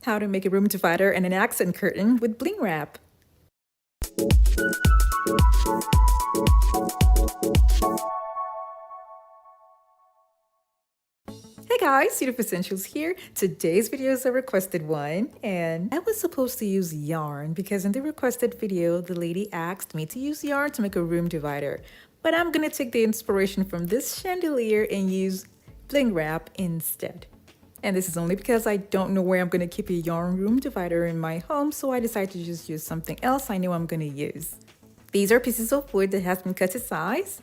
How to make a room divider and an accent curtain with Bling Wrap. Hey guys, Beautiful Essentials here. Today's video is a requested one, and I was supposed to use yarn because in the requested video, the lady asked me to use yarn to make a room divider. But I'm gonna take the inspiration from this chandelier and use Bling Wrap instead. And this is only because I don't know where I'm gonna keep a yarn room divider in my home, so I decided to just use something else I know I'm gonna use. These are pieces of wood that has been cut to size.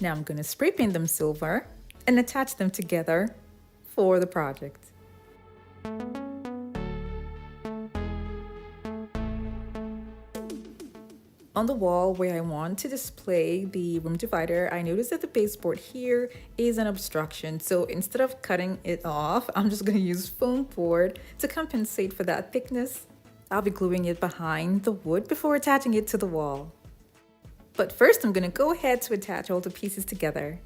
Now I'm gonna spray paint them silver and attach them together for the project. On the wall where I want to display the room divider, I noticed that the baseboard here is an obstruction. So instead of cutting it off, I'm just going to use foam board to compensate for that thickness. I'll be gluing it behind the wood before attaching it to the wall. But first, I'm going to go ahead to attach all the pieces together.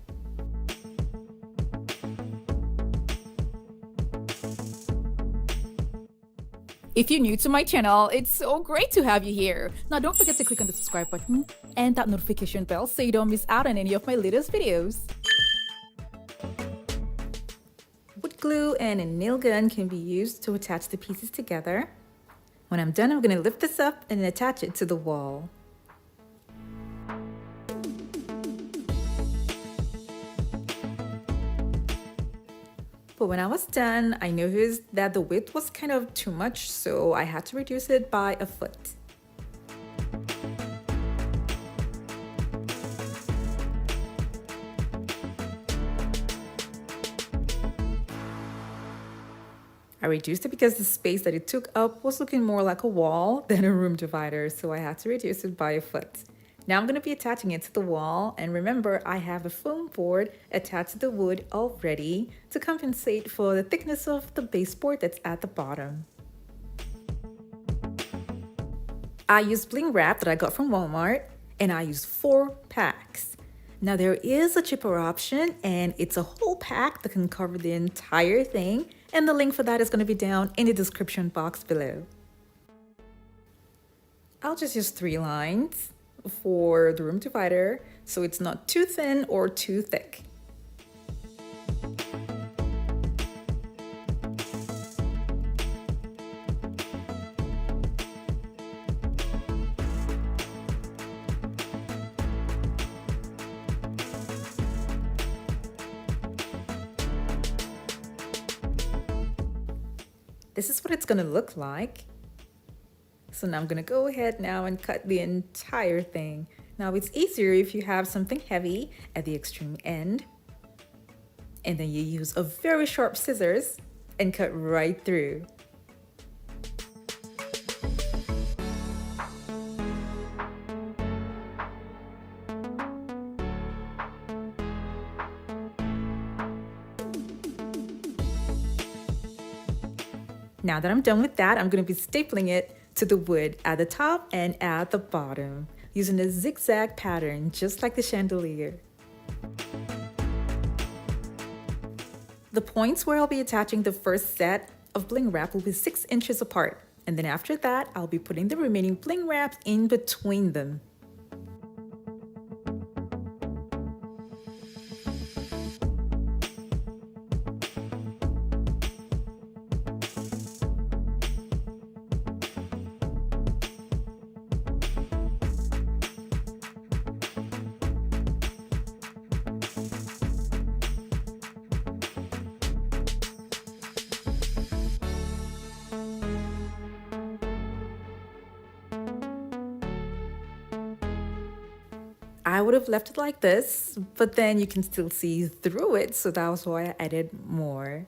If you're new to my channel, it's so great to have you here. Now don't forget to click on the subscribe button and that notification bell so you don't miss out on any of my latest videos. Wood glue and a nail gun can be used to attach the pieces together. When I'm done, I'm going to lift this up and attach it to the wall. But when I was done, I noticed that the width was kind of too much, so I had to reduce it by a foot. I reduced it because the space that it took up was looking more like a wall than a room divider, so I had to reduce it by a foot. Now I'm going to be attaching it to the wall, and remember I have a foam board attached to the wood already to compensate for the thickness of the baseboard that's at the bottom. I used Bling Wrap that I got from Walmart, and I used 4 packs. Now there is a cheaper option, and it's a whole pack that can cover the entire thing, and the link for that is going to be down in the description box below. I'll just use 3 lines for the room divider, so it's not too thin or too thick. This is what it's going to look like. So now I'm going to go ahead now and cut the entire thing. Now it's easier if you have something heavy at the extreme end. And then you use a very sharp scissors and cut right through. Now that I'm done with that, I'm going to be stapling it to the wood at the top and at the bottom using a zigzag pattern just like the chandelier. The points where I'll be attaching the first set of Bling Wrap will be 6 inches apart, and then after that I'll be putting the remaining Bling Wraps in between them. I would have left it like this, but then you can still see through it, so that was why I added more.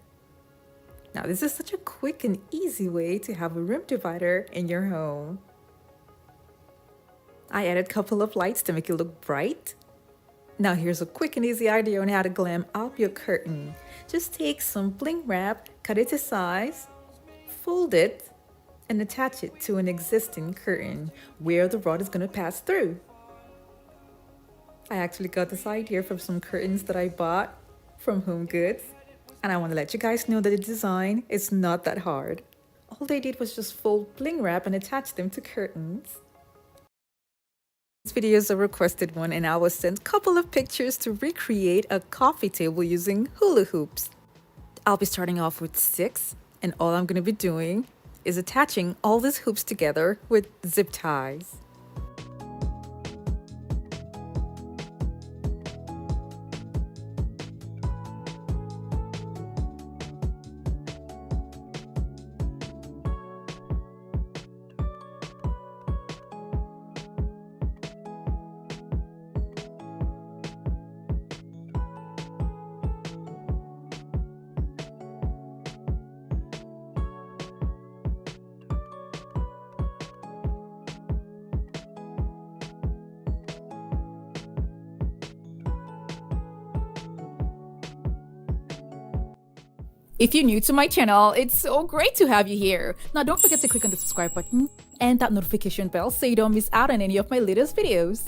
Now this is such a quick and easy way to have a room divider in your home. I added a couple of lights to make it look bright. Now here's a quick and easy idea on how to glam up your curtain. Just take some Bling Wrap, cut it to size, fold it, and attach it to an existing curtain where the rod is going to pass through. I actually got this idea from some curtains that I bought from Home Goods, and I want to let you guys know that the design is not that hard. All they did was just fold bling wrap and attach them to curtains. This video is a requested one, and I was sent a couple of pictures to recreate a coffee table using hula hoops. I'll be starting off with 6, and all I'm going to be doing is attaching all these hoops together with zip ties. If you're new to my channel, it's so great to have you here. Now don't forget to click on the subscribe button and that notification bell so you don't miss out on any of my latest videos.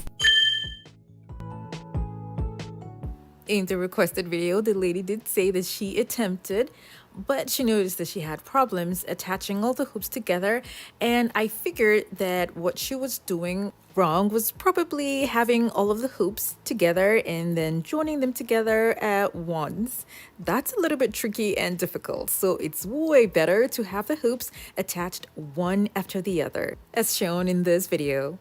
In the requested video, the lady did say that she attempted, but she noticed that she had problems attaching all the hoops together, and I figured that what she was doing wrong was probably having all of the hoops together and then joining them together at once. That's a little bit tricky and difficult, so it's way better to have the hoops attached one after the other, as shown in this video.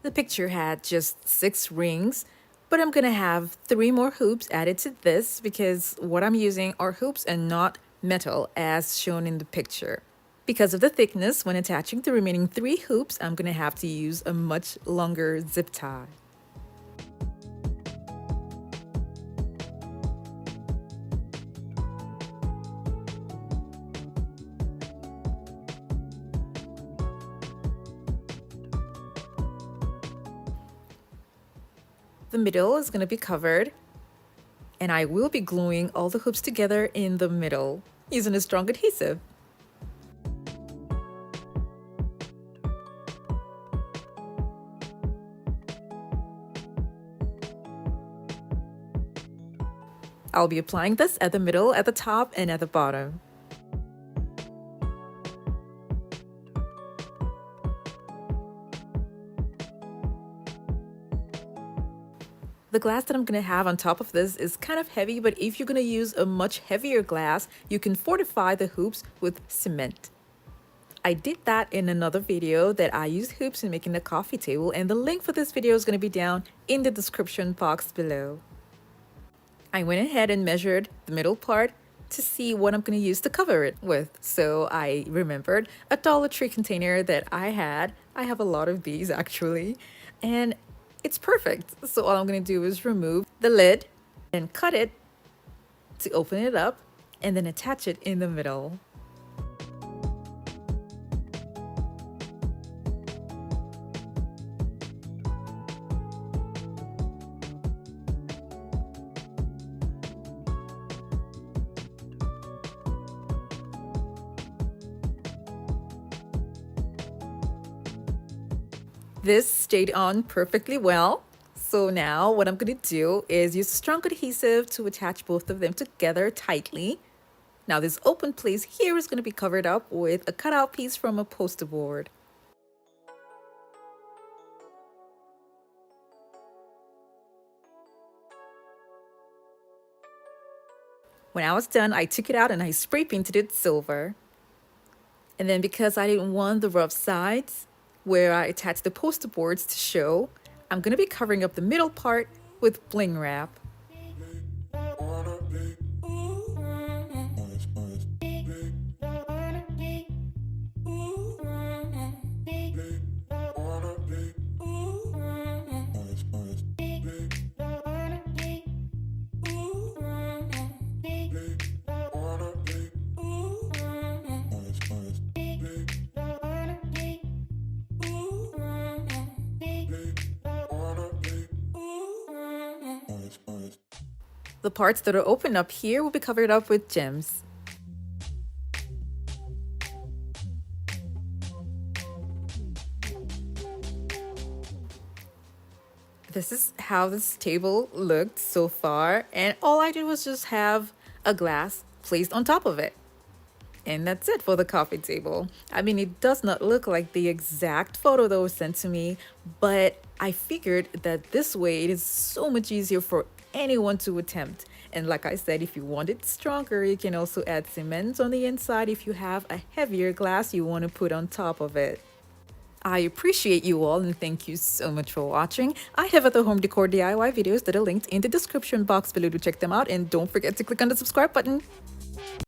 The picture had just 6 rings, but I'm gonna have 3 more hoops added to this because what I'm using are hoops and not metal as shown in the picture. Because of the thickness, when attaching the remaining 3 hoops, I'm gonna have to use a much longer zip tie. The middle is going to be covered, and I will be gluing all the hoops together in the middle using a strong adhesive. I'll be applying this at the middle, at the top, and at the bottom. The glass that I'm going to have on top of this is kind of heavy, but if you're going to use a much heavier glass, you can fortify the hoops with cement. I did that in another video that I used hoops in making a coffee table, and the link for this video is going to be down in the description box below. I went ahead and measured the middle part to see what I'm going to use to cover it with. So I remembered a Dollar Tree container that I had. I have a lot of these actually, and it's perfect. So all I'm going to do is remove the lid and cut it to open it up and then attach it in the middle. This stayed on perfectly well. So now what I'm going to do is use strong adhesive to attach both of them together tightly. Now this open place here is going to be covered up with a cutout piece from a poster board. When I was done, I took it out and I spray painted it silver. And then because I didn't want the rough sides where I attached the poster boards to show, I'm going to be covering up the middle part with bling wrap. The parts that are open up here will be covered up with gems. This is how this table looked so far, and all I did was just have a glass placed on top of it. And that's it for the coffee table. I mean, it does not look like the exact photo that was sent to me, but I figured that this way it is so much easier for anyone to attempt. And like I said, if you want it stronger, you can also add cement on the inside if you have a heavier glass you want to put on top of it. I appreciate you all and thank you so much for watching. I have other home decor DIY videos that are linked in the description box below to check them out, and don't forget to click on the subscribe button.